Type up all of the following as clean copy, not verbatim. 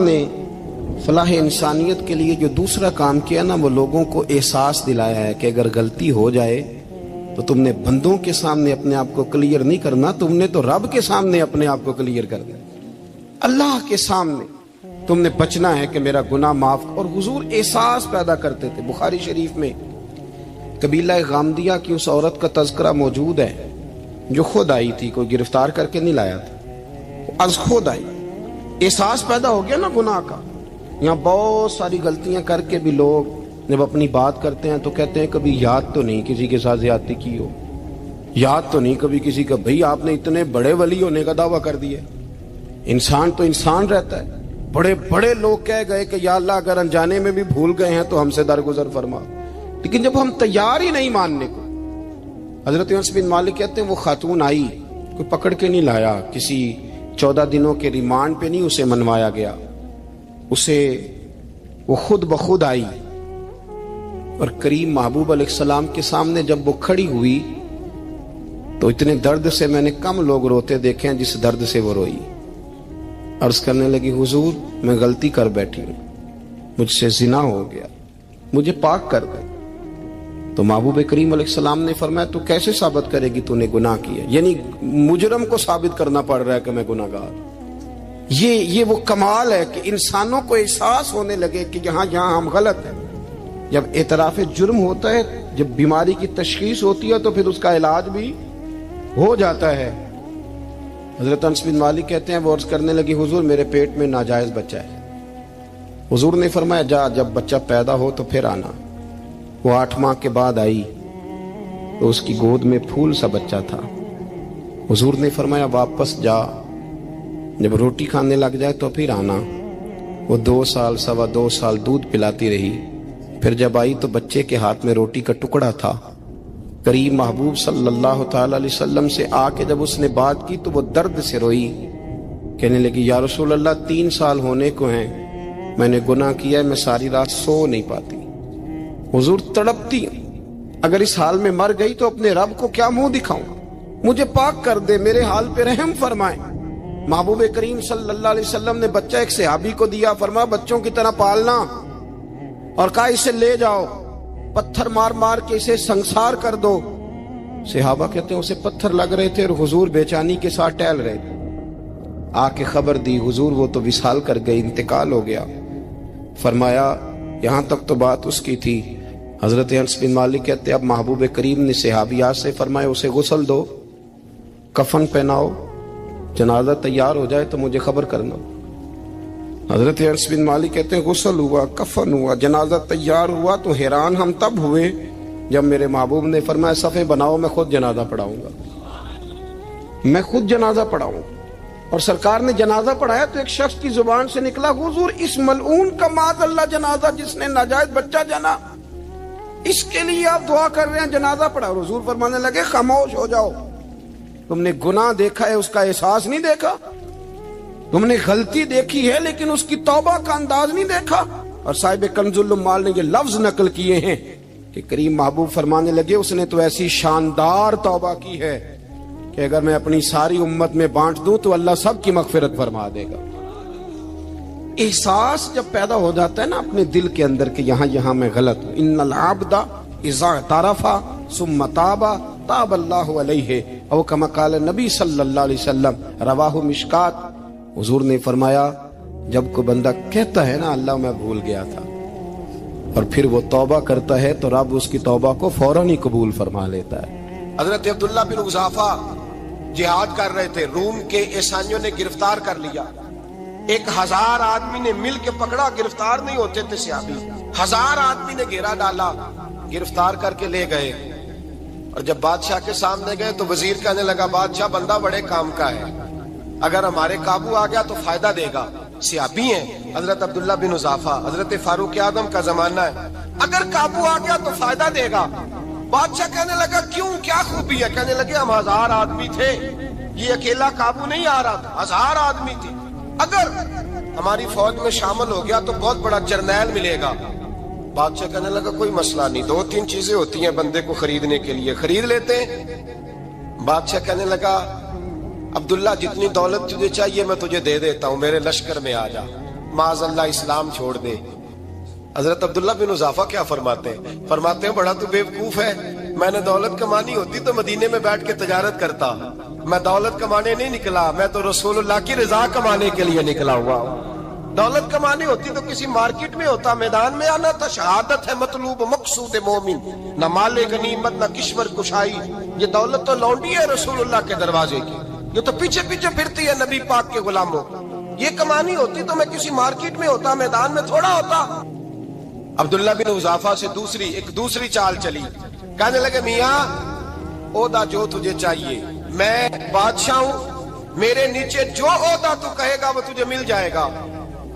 نے فلاح انسانیت کے لیے جو دوسرا کام کیا نا، وہ لوگوں کو احساس دلایا ہے کہ اگر غلطی ہو جائے تو تم نے بندوں کے سامنے اپنے آپ کو کلیئر نہیں کرنا، تم نے تو رب کے سامنے اپنے آپ کو کلیئر کرنا، اللہ کے سامنے تم نے بچنا ہے کہ میرا گناہ معاف۔ اور حضور احساس پیدا کرتے تھے۔ بخاری شریف میں قبیلہ غامدیہ کی اس عورت کا تذکرہ موجود ہے جو خود آئی تھی، کوئی گرفتار کر کے نہیں لایا تھا، از خود آئی۔ احساس پیدا ہو گیا نا گناہ کا۔ یہاں بہت ساری غلطیاں کر کے بھی لوگ جب اپنی بات کرتے ہیں تو کہتے ہیں کبھی یاد تو نہیں کسی کے ساتھ زیادتی کی ہو، یاد تو نہیں کبھی کسی کا، بھئی آپ نے اتنے بڑے ولی ہونے کا دعویٰ کر دیا۔ انسان تو انسان رہتا ہے۔ بڑے بڑے لوگ کہہ گئے کہ یا اللہ اگر انجانے میں بھی بھول گئے ہیں تو ہم سے درگزر فرما، لیکن جب ہم تیار ہی نہیں ماننے کو۔ حضرت انس بن مالک کہتے ہیں وہ خاتون آئی، کوئی پکڑ کے نہیں لایا، کسی 14 دنوں کے ریمانڈ پہ نہیں اسے منوایا گیا، اسے وہ خود بخود آئی اور کریم محبوب علیہ السلام کے سامنے جب وہ کھڑی ہوئی تو اتنے درد سے میں نے کم لوگ روتے دیکھے ہیں جس درد سے وہ روئی۔ عرض کرنے لگی حضور میں غلطی کر بیٹھی ہوں، مجھ سے زنا ہو گیا، مجھے پاک کر دے۔ تو محبوب کریم علیہ السلام نے فرمایا تو کیسے ثابت کرے گی تو نے گناہ کیا؟ یعنی مجرم کو ثابت کرنا پڑ رہا ہے کہ میں گناہ گار۔ یہ وہ کمال ہے کہ انسانوں کو احساس ہونے لگے کہ یہاں ہم غلط ہیں۔ جب اعتراف جرم ہوتا ہے، جب بیماری کی تشخیص ہوتی ہے تو پھر اس کا علاج بھی ہو جاتا ہے۔ حضرت انس بن مالک کہتے ہیں وہ عرض کرنے لگی حضور میرے پیٹ میں ناجائز بچہ ہے۔ حضور نے فرمایا جا جب بچہ پیدا ہو تو پھر آنا۔ وہ 8 ماہ کے بعد آئی تو اس کی گود میں پھول سا بچہ تھا۔ حضور نے فرمایا واپس جا، جب روٹی کھانے لگ جائے تو پھر آنا۔ وہ 2 سال 2.25 سال دودھ پلاتی رہی، پھر جب آئی تو بچے کے ہاتھ میں روٹی کا ٹکڑا تھا۔ کریم محبوب صلی اللہ تعالی علیہ وسلم سے آ کے جب اس نے بات کی تو وہ درد سے روئی، کہنے لگی یا رسول اللہ 3 سال ہونے کو ہیں، میں نے گناہ کیا ہے، میں ساری رات سو نہیں پاتی۔ حضور تڑپتی، اگر اس حال میں مر گئی تو اپنے رب کو کیا منہ دکھاؤں، مجھے پاک کر دے، میرے حال پہ رحم فرمائے۔ محبوب کریم صلی اللہ علیہ وسلم نے بچہ ایک صحابی کو دیا، فرمایا بچوں کی طرح پالنا، اور کہا اسے لے جاؤ، پتھر مار مار کے اسے سنسار کر دو۔ صحابہ کہتے ہیں اسے پتھر لگ رہے تھے اور حضور بےچانی کے ساتھ ٹہل رہے تھے۔ آ کے خبر دی حضور وہ تو وصال کر گئی، انتقال ہو گیا۔ فرمایا یہاں تک تو بات اس کی تھی۔ حضرت انس بن مالک کہتے اب محبوب کریم نے صحابیات سے فرمایا اسے غسل دو، کفن پہناؤ، جنازہ تیار ہو جائے تو مجھے خبر کرنا۔ حضرت انس بن مالک کہتے ہیں غسل ہوا، کفن ہوا، جنازہ تیار ہوا تو حیران ہم تب ہوئے جب میرے محبوب نے فرمایا صفیں بناؤ، میں خود جنازہ پڑھاؤں گا، میں خود جنازہ پڑھاؤں۔ اور سرکار نے جنازہ پڑھایا تو ایک شخص کی زبان سے نکلا حضور اس ملعون کا معاذ اللہ جنازہ جس نے ناجائز بچہ جنا، اس کے لیے آپ دعا کر رہے ہیں، جنازہ پڑھا۔ حضور فرمانے لگے خاموش ہو جاؤ، تم نے گناہ دیکھا ہے، اس کا احساس نہیں دیکھا، تم نے غلطی دیکھی ہے لیکن اس کی توبہ کا انداز نہیں دیکھا۔ اور صاحب کنز العمال نے یہ لفظ نقل کیے ہیں کہ کریم محبوب فرمانے لگے اس نے تو ایسی شاندار توبہ کی ہے کہ اگر میں اپنی ساری امت میں بانٹ دوں تو اللہ سب کی مغفرت فرما دے گا۔ احساس جب پیدا ہو جاتا ہے نا اپنے دل کے اندر کہ یہاں میں غلط ہوں، ان العبد اذا اعترف ثم تاب تاب اللہ علیہ او کما قال نبی صلی اللہ علیہ وسلم، رواہ مشکات۔ حضور نے فرمایا جب کوئی بندہ کہتا ہے نا اللہ میں بھول گیا تھا اور پھر وہ توبہ کرتا ہے تو رب اس کی توبہ کو فوراً ہی قبول فرما لیتا ہے۔ حضرت عبداللہ بن حذافہ جہاد کر رہے تھے، روم کے عیسائیوں نے گرفتار کر لیا، 1000 آدمی نے مل کے پکڑا، گرفتار نہیں ہوتے تھے صحابی، 1000 آدمی نے گھیرا ڈالا، گرفتار کر کے لے گئے۔ اور جب بادشاہ کے سامنے گئے تو وزیر کہنے لگا بادشاہ بندہ بڑے کام کا ہے، اگر ہمارے قابو آ گیا تو فائدہ دے گا۔ صحابی ہیں حضرت عبداللہ بن حذافہ، حضرت فاروق اعظم کا زمانہ ہے، اگر قابو آ گیا تو فائدہ دے گا۔ بادشاہ کہنے لگا کیوں، کیا خوبی ہے؟ کہنے لگے ہم 1000 آدمی تھے، یہ اکیلا قابو نہیں آ رہا تھا، 1000 آدمی تھے، اگر ہماری فوج میں شامل ہو گیا تو بہت بڑا جرنیل ملے گا۔ بادشاہ کہنے لگا کوئی مسئلہ نہیں، 2-3 چیزیں ہوتی ہیں بندے کو خریدنے کے لیے، خرید لیتے ہیں۔ بادشاہ کہنے لگا عبداللہ جتنی دولت تجھے چاہیے میں تجھے دے دیتا ہوں، میرے لشکر میں آ جا۔ माज़अल्लाह इस्लाम छोड़ दे। हजरत अब्दुल्ला बिन हुज़ाफा क्या फरमाते हैं, बड़ा तू बेवकूफ है, मैंने दौलत कमानी होती तो मदीने में बैठ के तजारत करता, मैं दौलत कमाने नहीं निकला, मैं तो रसूलुल्लाह की रजा कमाने के लिए निकला हुआ हूँ। दौलत कमानी होती तो किसी मार्केट में होता, मैदान में आना था। शहादत है मतलूब मकसूद मोमिन, न माले गनीमत न किश्वर कुशाई। ये दौलत तो लौंडी है रसूलुल्लाह के दरवाजे की, ये तो पीछे पीछे फिरती है नबी पाक के गुलामों। ये कमानी होती तो मैं किसी मार्केट में होता, मैदान में थोड़ा होता। अब्दुल्ला बिन हुज़ाफा से दूसरी चाल चली। कहने लगे मियाँ ओदा जो तुझे चाहिए, मैं बादशाह हूँ, मेरे नीचे जो ओदा तू कहेगा वो तुझे मिल जाएगा।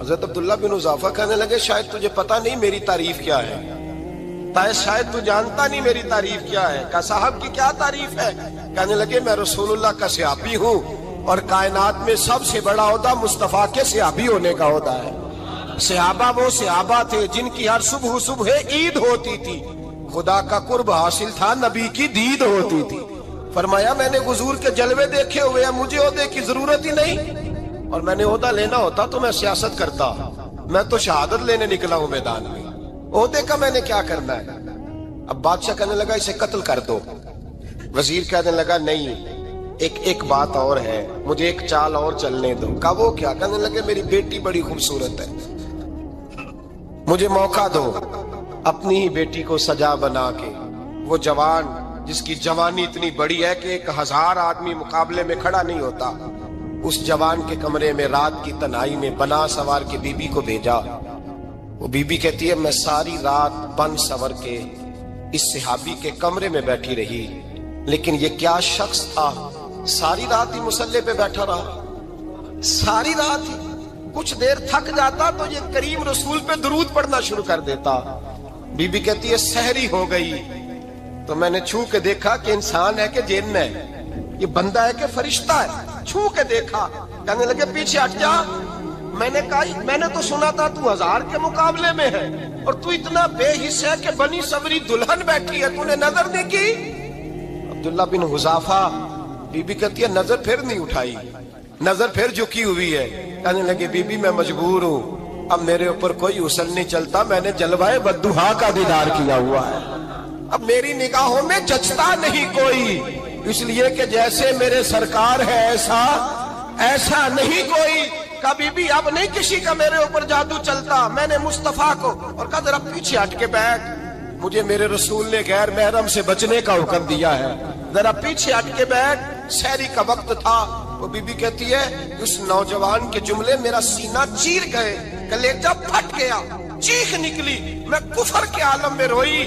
हजरत अब्दुल्ला बिन हुज़ाफा कहने लगे शायद तुझे पता नहीं मेरी तारीफ क्या है, शायद तू जानता नहीं मेरी तारीफ क्या है। कहा साहब की क्या तारीफ है? कहने लगे मैं रसूलुल्लाह का सहाबी हूँ और कायनात में सबसे बड़ा ओहदा मुस्तफा के सहाबी होने का होता है। सहाबा वो सहाबा थे जिनकी हर सुबह सुबह ईद होती थी, खुदा का कुर्ब हासिल था, नबी की दीद होती थी। फरमाया मैंने हुजूर के जलवे देखे हुए हैं, मुझे ओहदे की जरूरत ही नहीं, और मैंने ओहदा लेना होता तो मैं सियासत करता, मैं तो शहादत लेने निकला हूं मैदान में, ओहदे का मैंने क्या करना है। अब बादशाह कहने लगा इसे कत्ल कर दो। वजीर कहने लगा नहीं, एक बात और है, मुझे एक चाल और चलने दो। कहा वो क्या? कहने लगे मेरी बेटी बड़ी खूबसूरत है, मुझे मौका दो अपनी ही बेटी को सजा बना के, वो जवान जिसकी जवानी इतनी बड़ी है कि 1000 आदमी मुकाबले में खड़ा नहीं होता, उस जवान के कमरे में रात की तन्हाई में बना सवार के बीबी को भेजा। वो बीबी कहती है मैं सारी रात बन सवर के इस सहाबी के कमरे में बैठी रही, लेकिन ये क्या शख्स था, सारी रात ही मुसल्ले पे बैठा रहा, सारी रात ही। कुछ देर थक जाता तो ये करीम रसूल पे दुरूद पढ़ना शुरू कर देता। बीबी कहती है सहरी हो गई तो मैंने छू के देखा कि इंसान है कि जिन्न है, ये बंदा है कि फरिश्ता है, छू के देखा। कहने लगे पीछे हट जा। मैंने कहा मैंने तो सुना था तू 1000 के मुकाबले में है और तू इतना बेहिस्सा है कि बनी सबरी दुल्हन बैठी है, तूने नजर नहीं की। अब्दुल्ला बिन हुज़ाफा, बीबी कहती है नजर फिर नहीं उठाई, नजर फिर झुकी हुई है। कहने लगे बीबी मैं मजबूर हूँ, अब मेरे ऊपर कोई हुस्न नहीं चलता, मैंने जलवाए बद्दुहा का दीदार किया हुआ है, अब मेरी निगाहों में जचता नहीं कोई, इसलिए कि जैसे मेरे सरकार है ऐसा नहीं कोई। कभी भी अब नहीं किसी का मेरे ऊपर जादू चलता, मैंने मुस्तफा को। और कहा जरा पीछे हट के बैठ, मुझे मेरे रसूल ने गैर महरम से बचने का हुक्म दिया है, जरा पीछे हट के बैठ। सहरी का वक्त था। वो बीबी कहती है उस नौजवान के जुमले मेरा सीना चीर गए, कलेजा फट गया, चीख निकली, मैं कुफर के आलम में रोई।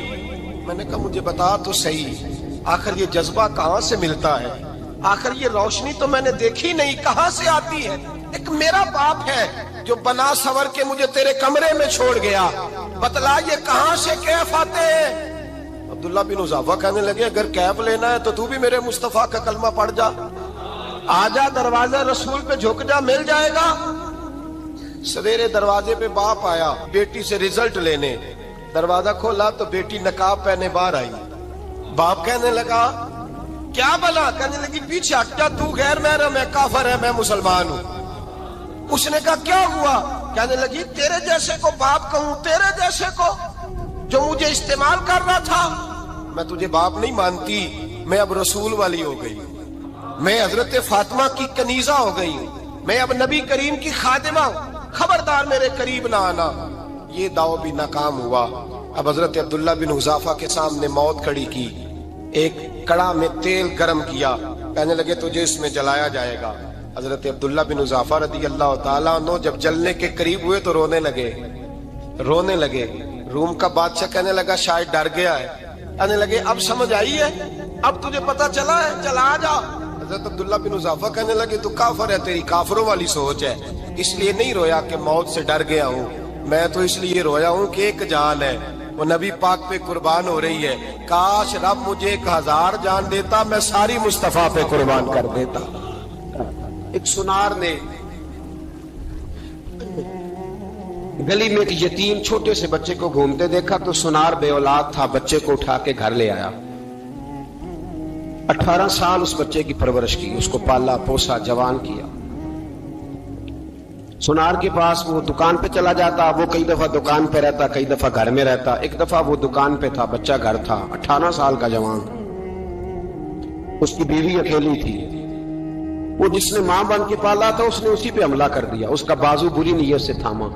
मैंने कहा मुझे बता तो सही, आखिर ये जज्बा कहाँ से मिलता है, आखिर ये रोशनी तो मैंने देखी नहीं, कहाँ से आती है। एक मेरा बाप है जो बना सवर के मुझे तेरे कमरे में छोड़ गया, बतला ये कहाँ से कैफ आते हैं। अब्दुल्ला बिन हुज़ाफा कहने लगे अगर कैफ लेना है तो तू भी मेरे मुस्तफा का कलमा पढ़ जा, आजा दरवाजा रसूल पे झुक जा, मिल जाएगा। सवेरे दरवाजे पे बाप आया बेटी से रिजल्ट लेने, दरवाजा खोला तो बेटी नकाब पहने बाहर आई। बाप कहने लगा क्या बना? कहने लगी पीछे हट जा, तू गैर महरम है, काफर है, मैं मुसलमान हूँ। उसने कहा क्या हुआ? कहने लगी तेरे जैसे को बाप कहूं, तेरे जैसे को जो मुझे इस्तेमाल कर रहा था, मैं तुझे बाप नहीं मानती, मैं अब रसूल वाली हो गई, मैं हजरत फातिमा की कनीजा हो गई, मैं अब नबी करीम की खादिमा हूं, खबरदार मेरे करीब ना आना। ये दाव भी नाकाम हुआ। अब हजरत अब्दुल्ला बिन हुज़ाफा के सामने मौत खड़ी की, एक कड़ा में तेल गर्म किया, कहने लगे तुझे इसमें जलाया जाएगा। हजरत अब्दुल्ला बिन हुज़ाफा रदी अल्लाह ताला अन्हु जब जलने के करीब हुए तो रोने लगे। रूम का बादशाह कहने लगा शायद डर गया है। कहने लगे अब समझ आई है, अब तुझे पता चला है, चला आ जा। हजरत अब्दुल्ला बिन हुज़ाफा कहने लगे तू काफिर है, तेरी काफिरों वाली सोच है, इसलिए नहीं रोया कि मौत से डर गया हूँ, मैं तो इसलिए रोया हूँ कि एक जान है वो नबी पाक पे कुर्बान हो रही है, काश रब मुझे 1000 जान देता, मैं सारी मुस्तफा पे कुर्बान कर देता। एक सुनार ने गली में एक यतीम छोटे से बच्चे को घूमते देखा तो सुनार बे औलाद था, बच्चे को उठा के घर ले आया। 18 साल उस बच्चे की परवरिश की, उसको पाला पोसा जवान किया। सुनार के पास वो दुकान पे चला जाता, वो कई दफा दुकान पे रहता, कई दफा घर में रहता। एक दफा वो दुकान पे था, बच्चा घर था, 18 साल का जवान, उसकी बीवी अकेली थी। वो जिसने मां बन के पाला था उसने उसी पे हमला कर दिया, उसका बाजू बुरी नीयत से थामा।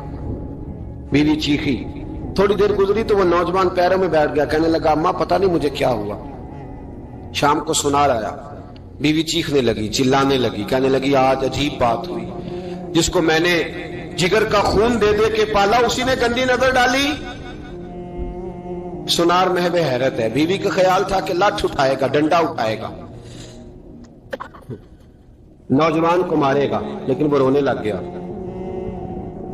बीवी चीखी, थोड़ी देर गुजरी तो वो नौजवान पैरों में बैठ गया, कहने लगा अम्मा पता नहीं मुझे क्या हुआ। शाम को सुनार आया, बीवी चीखने लगी, चिल्लाने लगी, कहने लगी आज अजीब बात हुई, जिसको मैंने जिगर का खून दे दे के पाला उसी ने गंदी नजर डाली। सुनार महवे हैरत है। बीवी का ख्याल था कि लाठ उठाएगा, डंडा उठाएगा, नौजवान को मारेगा, लेकिन वो रोने लग गया।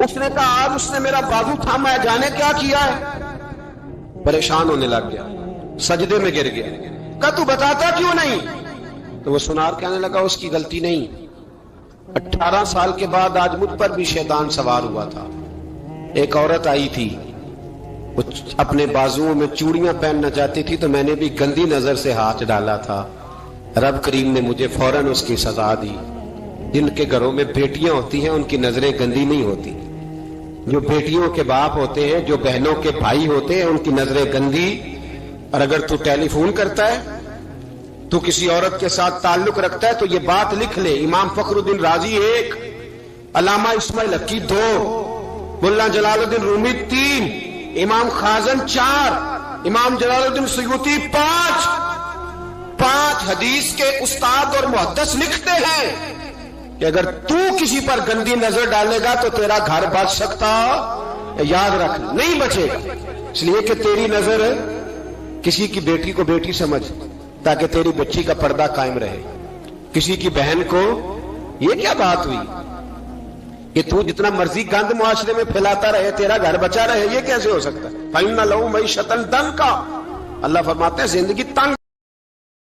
उसने कहा आज उसने मेरा बाजू थामा है, जाने क्या किया है। परेशान होने लग गया, सजदे में गिर गया, कहा तू बताता क्यों नहीं। तो वो सुनार कहने लगा उसकी गलती नहीं, 18 साल के बाद आज मुझ पर भी शैतान सवार हुआ था। एक औरत आई थी, वो अपने बाजुओं में चूड़ियां पहनना चाहती थी, तो मैंने भी गंदी नजर से हाथ डाला था। रब करीम ने मुझे फौरन उसकी सजा दी। जिनके घरों में बेटियां होती हैं उनकी नजरें गंदी नहीं होती, जो बेटियों के बाप होते हैं, जो बहनों के भाई होते हैं, उनकी नजरें गंदी। और अगर तू टेलीफोन करता है, तू किसी औरत के साथ ताल्लुक रखता है, तो ये बात लिख ले, इमाम फखरुद्दीन राजी 1, अल्लामा इस्माइल हक्की 2, मुल्ला जलालुद्दीन रूमी 3, इमाम खाजन 4, इमाम जलालुद्दीन सयूती 5 हदीस के उस्ताद और मुहद्दिस लिखते हैं कि अगर तू किसी पर गंदी नजर डालेगा तो तेरा घर बच सकता, याद रख, नहीं बचेगा। इसलिए कि तेरी नजर किसी की बेटी को बेटी समझ, ताकि तेरी बच्ची का पर्दा कायम रहे। किसी की बहन को, ये क्या बात हुई कि तू जितना मर्जी गंद मुआशरे में फैलाता रहे तेरा घर बचा रहे, ये कैसे हो सकता है। फाइना लहू मईशतन दंका, अल्लाह फरमाते हैं जिंदगी तंग